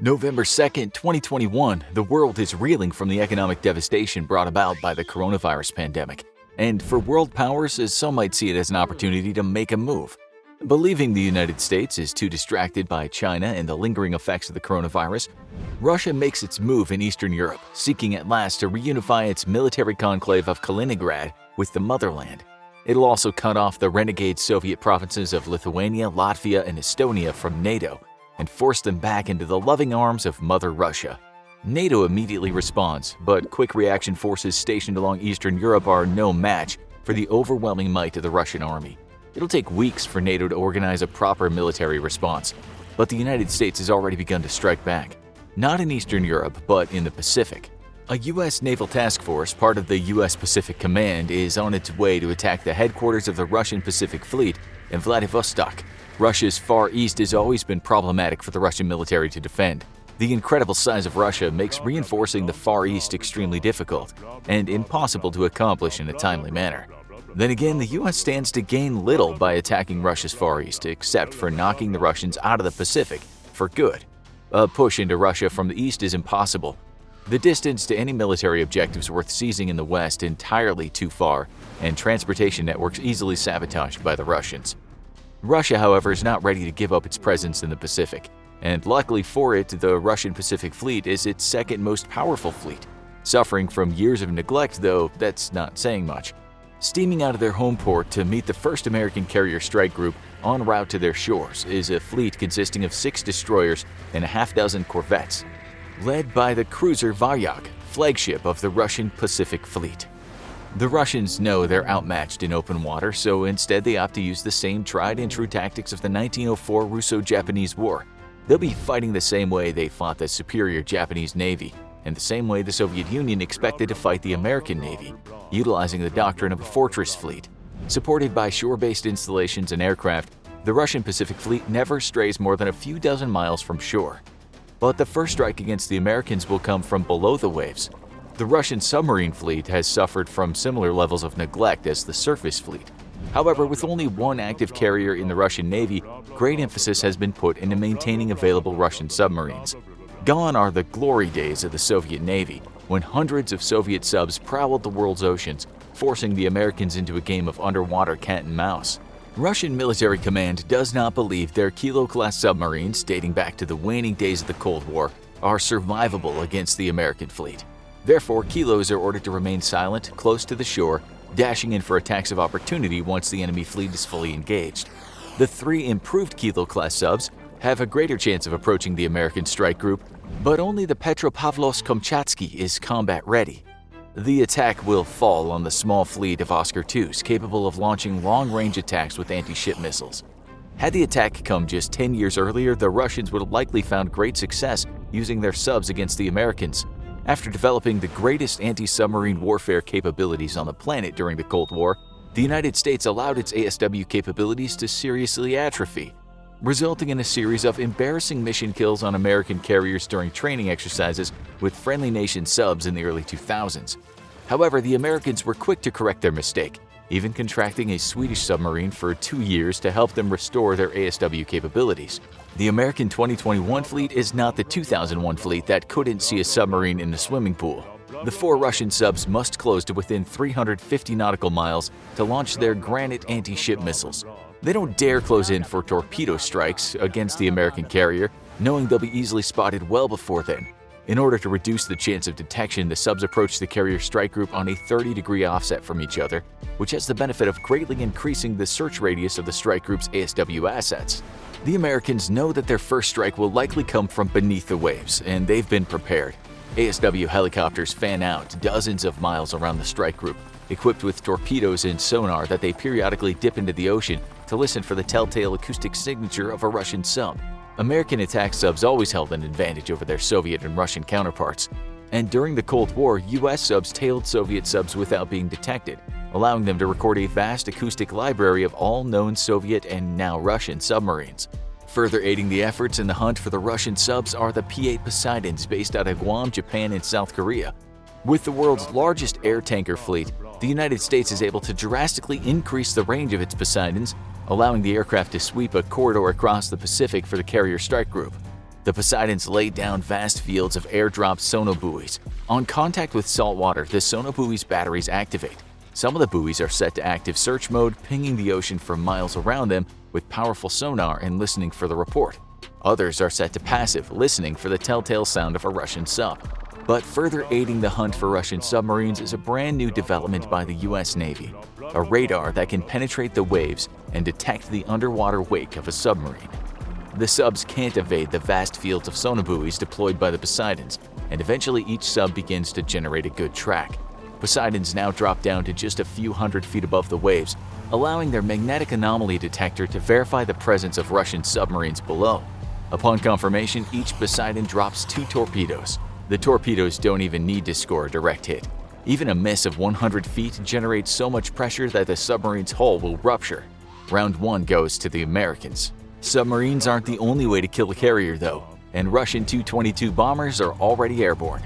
November 2nd, 2021, the world is reeling from the economic devastation brought about by the coronavirus pandemic. And for world powers, some might see it as an opportunity to make a move. Believing the United States is too distracted by China and the lingering effects of the coronavirus, Russia makes its move in Eastern Europe, seeking at last to reunify its military conclave of Kaliningrad with the motherland. It'll also cut off the renegade Soviet provinces of Lithuania, Latvia, and Estonia from NATO and force them back into the loving arms of Mother Russia. NATO immediately responds, but quick reaction forces stationed along Eastern Europe are no match for the overwhelming might of the Russian army. It'll take weeks for NATO to organize a proper military response, but the United States has already begun to strike back. Not in Eastern Europe, but in the Pacific. A U.S. naval task force, part of the U.S. Pacific Command, is on its way to attack the headquarters of the Russian Pacific Fleet in Vladivostok. Russia's Far East has always been problematic for the Russian military to defend. The incredible size of Russia makes reinforcing the Far East extremely difficult and impossible to accomplish in a timely manner. Then again, the U.S. stands to gain little by attacking Russia's Far East, except for knocking the Russians out of the Pacific for good. A push into Russia from the east is impossible. The distance to any military objectives worth seizing in the west entirely too far, and transportation networks easily sabotaged by the Russians. Russia, however, is not ready to give up its presence in the Pacific, and luckily for it, the Russian Pacific Fleet is its second most powerful fleet. Suffering from years of neglect, though, that's not saying much. Steaming out of their home port to meet the first American carrier strike group en route to their shores is a fleet consisting of 6 destroyers and a half-dozen corvettes, led by the cruiser Varyak, flagship of the Russian Pacific Fleet. The Russians know they're outmatched in open water, so instead they opt to use the same tried-and-true tactics of the 1904 Russo-Japanese War. They'll be fighting the same way they fought the superior Japanese Navy, and the same way the Soviet Union expected to fight the American Navy, utilizing the doctrine of a fortress fleet. Supported by shore-based installations and aircraft, the Russian Pacific Fleet never strays more than a few dozen miles from shore. But the first strike against the Americans will come from below the waves. The Russian submarine fleet has suffered from similar levels of neglect as the surface fleet. However, with only one active carrier in the Russian Navy, great emphasis has been put into maintaining available Russian submarines. Gone are the glory days of the Soviet Navy, when hundreds of Soviet subs prowled the world's oceans, forcing the Americans into a game of underwater cat and mouse. Russian military command does not believe their Kilo-class submarines, dating back to the waning days of the Cold War, are survivable against the American fleet. Therefore, Kilos are ordered to remain silent, close to the shore, dashing in for attacks of opportunity once the enemy fleet is fully engaged. The 3 improved Kilo-class subs have a greater chance of approaching the American strike group, but only the Petropavlovsk-Kamchatsky is combat-ready. The attack will fall on the small fleet of Oscar IIs capable of launching long-range attacks with anti-ship missiles. Had the attack come just 10 years earlier, the Russians would have likely found great success using their subs against the Americans. After developing the greatest anti-submarine warfare capabilities on the planet during the Cold War, the United States allowed its ASW capabilities to seriously atrophy, resulting in a series of embarrassing mission kills on American carriers during training exercises with friendly nation subs in the early 2000s. However, the Americans were quick to correct their mistake, even contracting a Swedish submarine for 2 years to help them restore their ASW capabilities. The American 2021 fleet is not the 2001 fleet that couldn't see a submarine in a swimming pool. The 4 Russian subs must close to within 350 nautical miles to launch their Granite anti-ship missiles. They don't dare close in for torpedo strikes against the American carrier, knowing they'll be easily spotted well before then. In order to reduce the chance of detection, the subs approach the carrier strike group on a 30-degree offset from each other, which has the benefit of greatly increasing the search radius of the strike group's ASW assets. The Americans know that their first strike will likely come from beneath the waves, and they've been prepared. ASW helicopters fan out dozens of miles around the strike group, equipped with torpedoes and sonar that they periodically dip into the ocean to listen for the telltale acoustic signature of a Russian sub. American attack subs always held an advantage over their Soviet and Russian counterparts, and during the Cold War, US subs tailed Soviet subs without being detected, allowing them to record a vast acoustic library of all known Soviet and now Russian submarines. Further aiding the efforts in the hunt for the Russian subs are the P-8 Poseidons based out of Guam, Japan, and South Korea. With the world's largest air tanker fleet, the United States is able to drastically increase the range of its Poseidons, allowing the aircraft to sweep a corridor across the Pacific for the carrier strike group. The Poseidons laid down vast fields of airdrop sonobuoys. On contact with salt water, the sonobuoys' batteries activate. Some of the buoys are set to active search mode, pinging the ocean for miles around them with powerful sonar and listening for the report. Others are set to passive, listening for the telltale sound of a Russian sub. But further aiding the hunt for Russian submarines is a brand new development by the US Navy, a radar that can penetrate the waves and detect the underwater wake of a submarine. The subs can't evade the vast fields of sonobuoys deployed by the Poseidons, and eventually each sub begins to generate a good track. Poseidons now drop down to just a few hundred feet above the waves, allowing their magnetic anomaly detector to verify the presence of Russian submarines below. Upon confirmation, each Poseidon drops 2 torpedoes. The torpedoes don't even need to score a direct hit. Even a miss of 100 feet generates so much pressure that the submarine's hull will rupture. Round 1 goes to the Americans. Submarines aren't the only way to kill a carrier though, and Russian Tu-22 bombers are already airborne.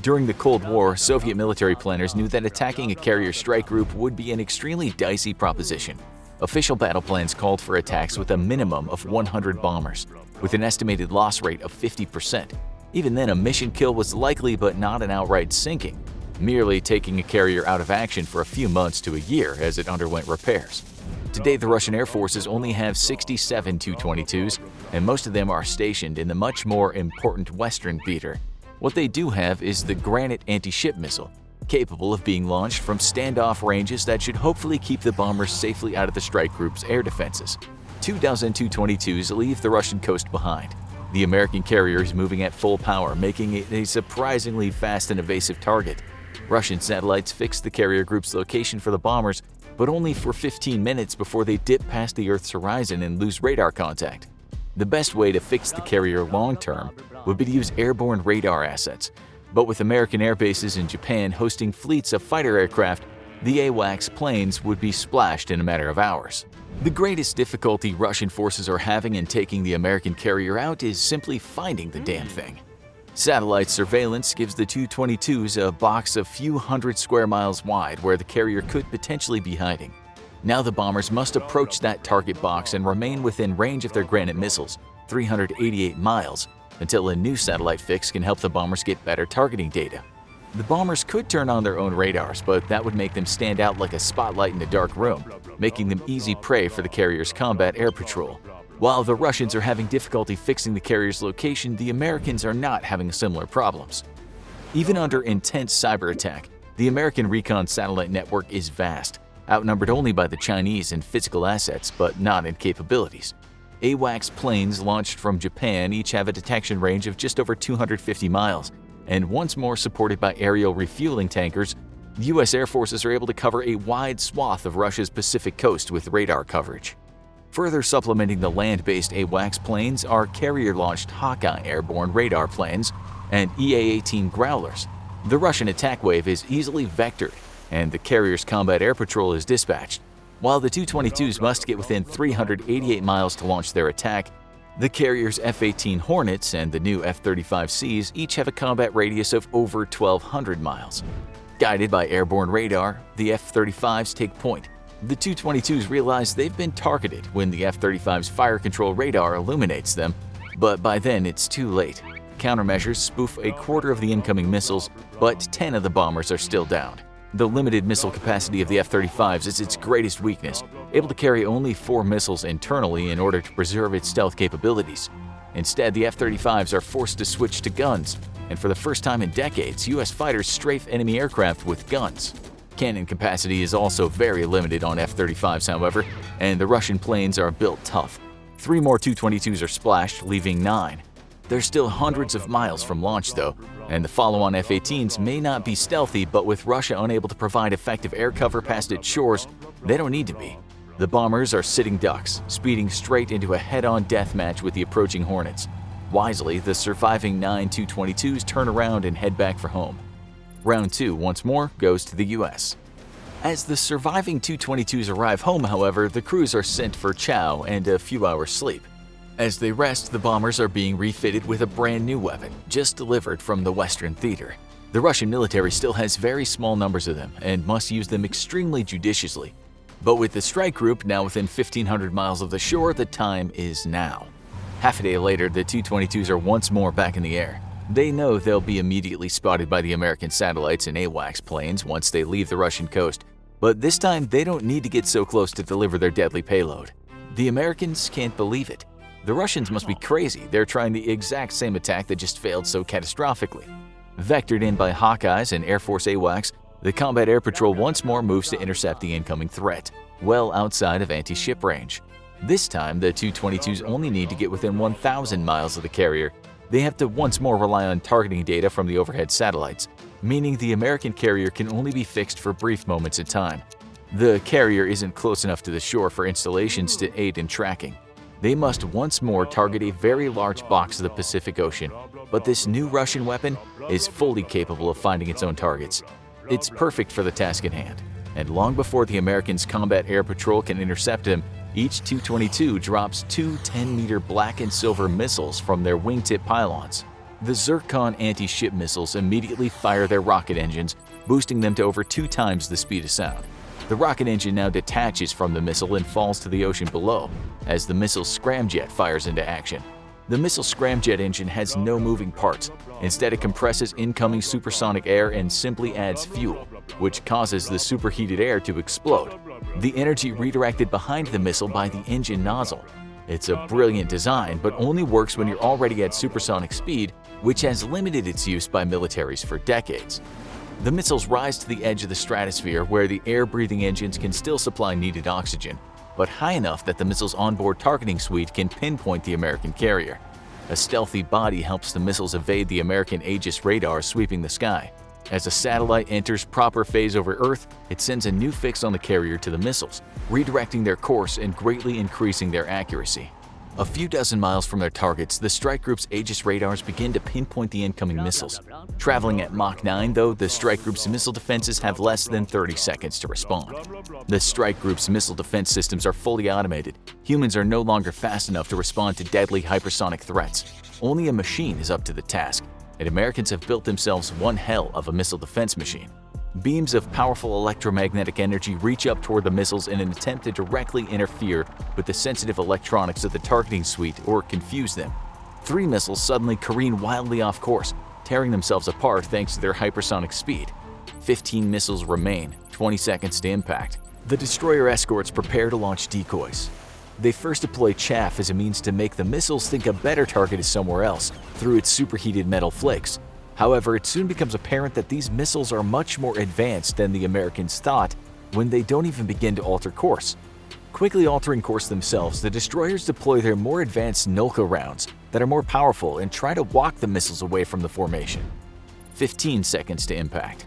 During the Cold War, Soviet military planners knew that attacking a carrier strike group would be an extremely dicey proposition. Official battle plans called for attacks with a minimum of 100 bombers, with an estimated loss rate of 50%. Even then, a mission kill was likely but not an outright sinking, merely taking a carrier out of action for a few months to a year as it underwent repairs. Today, the Russian Air Forces only have 67 Tu-22s, and most of them are stationed in the much more important Western Theater. What they do have is the Granite anti-ship missile, capable of being launched from standoff ranges that should hopefully keep the bombers safely out of the strike group's air defenses. 24 Tu-22s leave the Russian coast behind. The American carrier is moving at full power, making it a surprisingly fast and evasive target. Russian satellites fix the carrier group's location for the bombers, but only for 15 minutes before they dip past the Earth's horizon and lose radar contact. The best way to fix the carrier long-term would be to use airborne radar assets, but with American air bases in Japan hosting fleets of fighter aircraft, the AWACS planes would be splashed in a matter of hours. The greatest difficulty Russian forces are having in taking the American carrier out is simply finding the damn thing. Satellite surveillance gives the Tu-22s a box a few hundred square miles wide where the carrier could potentially be hiding. Now the bombers must approach that target box and remain within range of their Granite missiles, 388 miles, until a new satellite fix can help the bombers get better targeting data. The bombers could turn on their own radars, but that would make them stand out like a spotlight in a dark room, making them easy prey for the carrier's combat air patrol. While the Russians are having difficulty fixing the carrier's location, the Americans are not having similar problems. Even under intense cyber attack, the American recon satellite network is vast, outnumbered only by the Chinese in physical assets but not in capabilities. AWACS planes launched from Japan each have a detection range of just over 250 miles, and once more supported by aerial refueling tankers, the US Air Forces are able to cover a wide swath of Russia's Pacific coast with radar coverage. Further supplementing the land-based AWACS planes are carrier-launched Hawkeye airborne radar planes and EA-18 Growlers. The Russian attack wave is easily vectored, and the carrier's combat air patrol is dispatched. While the Tu-22s must get within 388 miles to launch their attack, the carrier's F-18 Hornets and the new F-35Cs each have a combat radius of over 1,200 miles. Guided by airborne radar, the F-35s take point. The Tu-22s realize they've been targeted when the F-35's fire control radar illuminates them, but by then it's too late. Countermeasures spoof a quarter of the incoming missiles, but 10 of the bombers are still downed. The limited missile capacity of the F-35s is its greatest weakness, able to carry only 4 missiles internally in order to preserve its stealth capabilities. Instead, the F-35s are forced to switch to guns, and for the first time in decades, US fighters strafe enemy aircraft with guns. Cannon capacity is also very limited on F-35s, however, and the Russian planes are built tough. 3 more Tu-22s are splashed, leaving 9. They're still hundreds of miles from launch though, and the follow-on F-18s may not be stealthy, but with Russia unable to provide effective air cover past its shores, they don't need to be. The bombers are sitting ducks, speeding straight into a head-on death match with the approaching Hornets. Wisely, the surviving 9 Tu-22s turn around and head back for home. Round 2 once more goes to the US. As the surviving Tu-22s arrive home, however, the crews are sent for chow and a few hours sleep. As they rest, the bombers are being refitted with a brand new weapon, just delivered from the Western Theater. The Russian military still has very small numbers of them and must use them extremely judiciously. But with the strike group now within 1,500 miles of the shore, the time is now. Half a day later, the Tu-22s are once more back in the air. They know they'll be immediately spotted by the American satellites and AWACS planes once they leave the Russian coast, but this time they don't need to get so close to deliver their deadly payload. The Americans can't believe it. The Russians must be crazy, they're trying the exact same attack that just failed so catastrophically. Vectored in by Hawkeyes and Air Force AWACS, the Combat Air Patrol once more moves to intercept the incoming threat, well outside of anti-ship range. This time, the Tu-22s only need to get within 1,000 miles of the carrier. They have to once more rely on targeting data from the overhead satellites, meaning the American carrier can only be fixed for brief moments in time. The carrier isn't close enough to the shore for installations to aid in tracking. They must once more target a very large box of the Pacific Ocean, but this new Russian weapon is fully capable of finding its own targets. It's perfect for the task at hand, and long before the Americans' Combat Air Patrol can intercept him, each Tu-22 drops two 10-meter black and silver missiles from their wingtip pylons. The Zircon anti-ship missiles immediately fire their rocket engines, boosting them to over 2 times the speed of sound. The rocket engine now detaches from the missile and falls to the ocean below, as the missile's scramjet fires into action. The missile scramjet engine has no moving parts. Instead, it compresses incoming supersonic air and simply adds fuel, which causes the superheated air to explode. The energy redirected behind the missile by the engine nozzle. It's a brilliant design, but only works when you're already at supersonic speed, which has limited its use by militaries for decades. The missiles rise to the edge of the stratosphere where the air-breathing engines can still supply needed oxygen, but high enough that the missile's onboard targeting suite can pinpoint the American carrier. A stealthy body helps the missiles evade the American Aegis radar sweeping the sky. As a satellite enters proper phase over Earth, it sends a new fix on the carrier to the missiles, redirecting their course and greatly increasing their accuracy. A few dozen miles from their targets, the strike group's Aegis radars begin to pinpoint the incoming missiles. Traveling at Mach 9, though, the strike group's missile defenses have less than 30 seconds to respond. The strike group's missile defense systems are fully automated. Humans are no longer fast enough to respond to deadly hypersonic threats. Only a machine is up to the task, and Americans have built themselves one hell of a missile defense machine. Beams of powerful electromagnetic energy reach up toward the missiles in an attempt to directly interfere with the sensitive electronics of the targeting suite or confuse them. 3 missiles suddenly careen wildly off course, tearing themselves apart thanks to their hypersonic speed. 15 missiles remain, 20 seconds to impact. The destroyer escorts prepare to launch decoys. They first deploy chaff as a means to make the missiles think a better target is somewhere else through its superheated metal flakes. However, it soon becomes apparent that these missiles are much more advanced than the Americans thought when they don't even begin to alter course. Quickly altering course themselves, the destroyers deploy their more advanced Nolka rounds that are more powerful and try to walk the missiles away from the formation. 15 seconds to impact.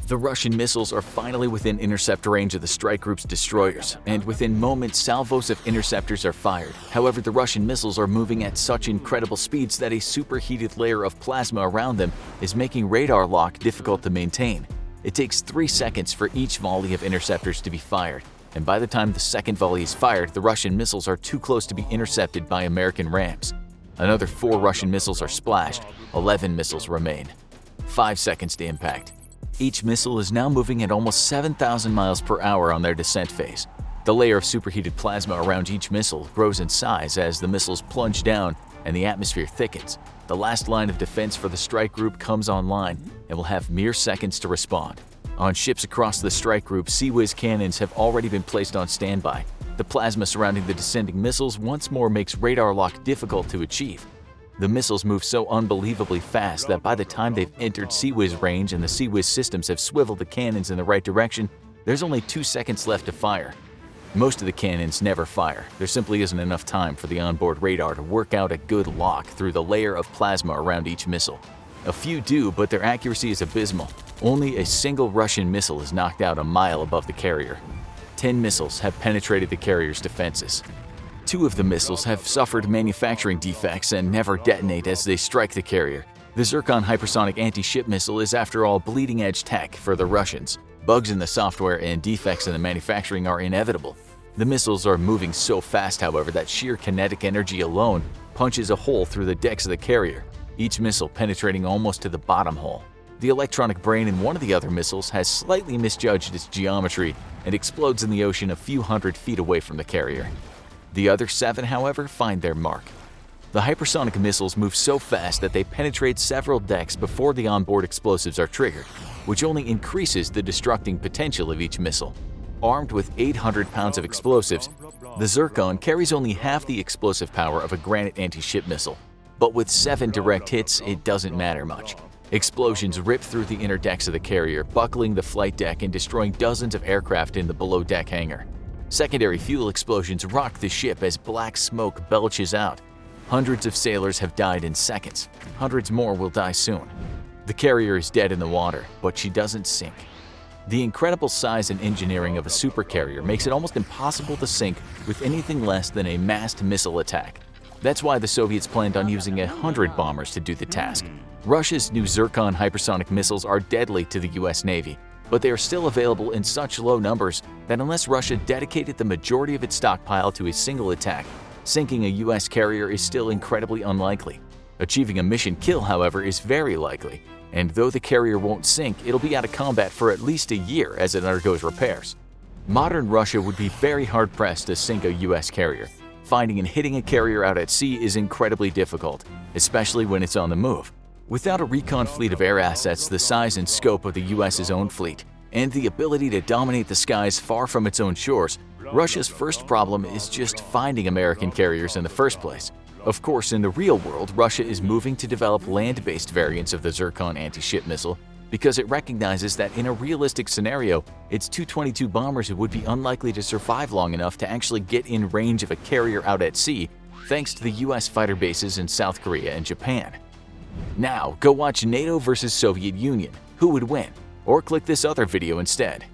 The Russian missiles are finally within intercept range of the strike group's destroyers, and within moments salvos of interceptors are fired. However, the Russian missiles are moving at such incredible speeds that a superheated layer of plasma around them is making radar lock difficult to maintain. It takes 3 seconds for each volley of interceptors to be fired, and by the time the second volley is fired, the Russian missiles are too close to be intercepted by American rams. Another 4 Russian missiles are splashed, 11 missiles remain. 5 seconds to impact. Each missile is now moving at almost 7,000 miles per hour on their descent phase. The layer of superheated plasma around each missile grows in size as the missiles plunge down and the atmosphere thickens. The last line of defense for the strike group comes online and will have mere seconds to respond. On ships across the strike group, Sea-Whiz cannons have already been placed on standby. The plasma surrounding the descending missiles once more makes radar lock difficult to achieve. The missiles move so unbelievably fast that by the time they've entered Sea-Whiz range and the Sea-Whiz systems have swiveled the cannons in the right direction, there's only 2 seconds left to fire. Most of the cannons never fire. There simply isn't enough time for the onboard radar to work out a good lock through the layer of plasma around each missile. A few do, but their accuracy is abysmal. Only a single Russian missile is knocked out a mile above the carrier. 10 missiles have penetrated the carrier's defenses. 2 of the missiles have suffered manufacturing defects and never detonate as they strike the carrier. The Zircon hypersonic anti-ship missile is, after all, bleeding-edge tech for the Russians. Bugs in the software and defects in the manufacturing are inevitable. The missiles are moving so fast, however, that sheer kinetic energy alone punches a hole through the decks of the carrier, each missile penetrating almost to the bottom hole. The electronic brain in one of the other missiles has slightly misjudged its geometry and explodes in the ocean a few hundred feet away from the carrier. The other 7, however, find their mark. The hypersonic missiles move so fast that they penetrate several decks before the onboard explosives are triggered, which only increases the destructing potential of each missile. Armed with 800 pounds of explosives, the Zircon carries only half the explosive power of a Granite anti-ship missile. But with 7 direct hits, it doesn't matter much. Explosions rip through the inner decks of the carrier, buckling the flight deck and destroying dozens of aircraft in the below-deck hangar. Secondary fuel explosions rock the ship as black smoke belches out. Hundreds of sailors have died in seconds. Hundreds more will die soon. The carrier is dead in the water, but she doesn't sink. The incredible size and engineering of a supercarrier makes it almost impossible to sink with anything less than a massed missile attack. That's why the Soviets planned on using 100 bombers to do the task. Russia's new Zircon hypersonic missiles are deadly to the US Navy, but they are still available in such low numbers that unless Russia dedicated the majority of its stockpile to a single attack, sinking a US carrier is still incredibly unlikely. Achieving a mission kill, however, is very likely, and though the carrier won't sink, it'll be out of combat for at least a year as it undergoes repairs. Modern Russia would be very hard-pressed to sink a US carrier. Finding and hitting a carrier out at sea is incredibly difficult, especially when it's on the move. Without a recon fleet of air assets the size and scope of the US's own fleet, and the ability to dominate the skies far from its own shores, Russia's first problem is just finding American carriers in the first place. Of course, in the real world, Russia is moving to develop land-based variants of the Zircon anti-ship missile because it recognizes that in a realistic scenario, its Tu-22 bombers would be unlikely to survive long enough to actually get in range of a carrier out at sea, thanks to the US fighter bases in South Korea and Japan. Now, go watch NATO versus Soviet Union, who would win, or click this other video instead.